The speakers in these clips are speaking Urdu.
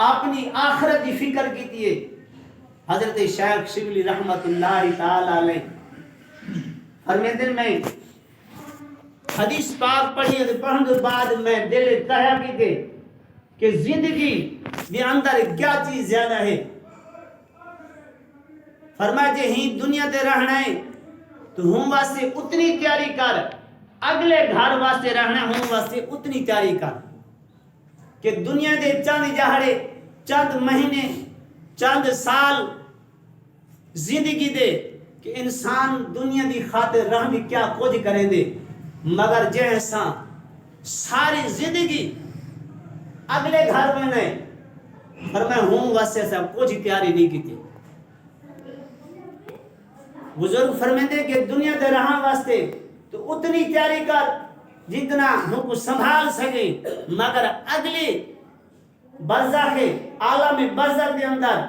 اپنی آخرت کی فکر کی ہے. حضرت شیخ شبلی رحمت اللہ تعالی علیہ فرمیندے میں حدیث پاک پڑھی اور پڑھن کے بعد میں دل تہیا کی کہ زندگی کے اندر کیا چیز زیادہ ہے. فرمایا جے ہی دنیا تے رہنا ہے تو ہوں واسطے اتنی تیاری کر، اگلے گھر واسطے رہنا ہوں واسطے اتنی تیاری کر کہ دنیا دے چند جہڑے، چند مہینے، چند سال زندگی دے کہ انسان دنیا دی خاطر رہ بھی کیا کچھ کریں دے، مگر جیسا ساری زندگی اگلے گھر میں نہیں. پر میں ہوں واسطے سب کچھ تیاری نہیں کی تھی. بزرگ فرمیندے کہ دنیا دے رہاں واسطے تو اتنی تیاری کر جتنا ہم کو سنبھال سکے، مگر اگلی برزخ عالم برزخ دے اندر،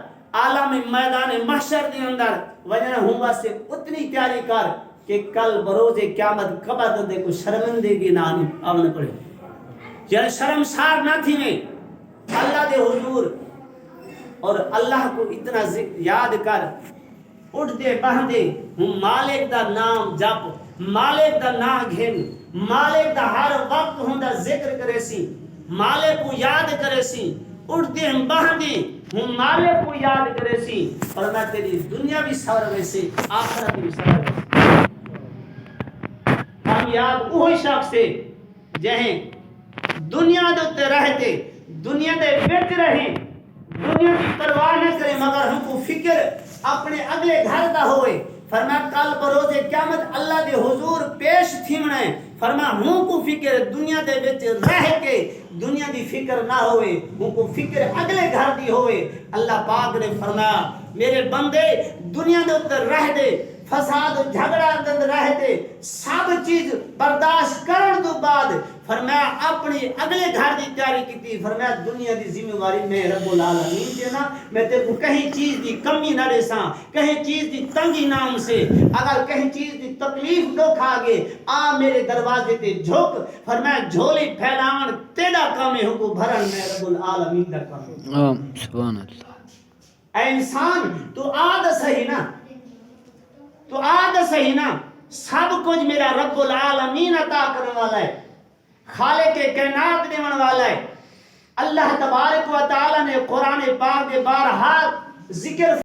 عالم میدان محشر دے اندر وجہ ہوں واسطے اتنی تیاری کر کہ کل بروز قیامت قبر دے کو شرمندگی نہ آنے پڑے. یعنی شرمسار نہ تھی میں اللہ دے حضور اور اللہ کو اتنا یاد کر، اٹھ دے بہن دے ہوں مالک دا نام جپ، مالک دا نام گھن، مالک دا ہر وقت ہوں دا ذکر کرے سی، مالک کو یاد کرے سی. اٹھ دے ہم بہن دے ہوں مالک کو یاد کرے سی، اور میں تیری دنیا بھی سور ویسے آخرت بھی سور ویسے. کامیاب وہی شخص ہے جہیں دنیا دے رہتے، دنیا دے وچ رہیں، دنیا کی پرواہ نہ کرے، مگر ہم کو فکر اپنے اگلے گھر دا ہوئے. فرمایا کل بروز قیامت اللہ دے حضور پیش تھیمنا ہے. فرمایا ہوں کو فکر دنیا دے وچ رہ کے دنیا دی فکر نہ ہوئے، ہوں کو فکر اگلے گھر دی ہوئے. اللہ پاک نے فرمایا میرے بندے دنیا دے اتر رہ دے، فساد جھگڑا دند رہتے، سب چیز برداشت کرن تو بعد فرمایا اپنی اگلے گھر دی تیاری کی تھی. فرمایا دنیا دی ذمہ داری میں رب العالمین دینا، میں تے کو کہیں چیز دی کمی نہ رساں، کہیں چیز دی تنگی نام سے، اگر کہیں چیز دی تکلیف دکھ آگے آ میرے دروازے تے جھک. فرمایا جھولی پھیلاون تیرا کام ہے، کو بھرن میں رب العالمین دا کام ہے. سبحان اللہ. اے انسان تو آد صحیح نا، تو آد صحیح نا، سب کچھ میرا رب العالمین عطا کرنے والا ہے، خالق کائنات دینے والا ہے. اللہ تبارک و تعالی نے قرآن پاک کے بارہا ذکر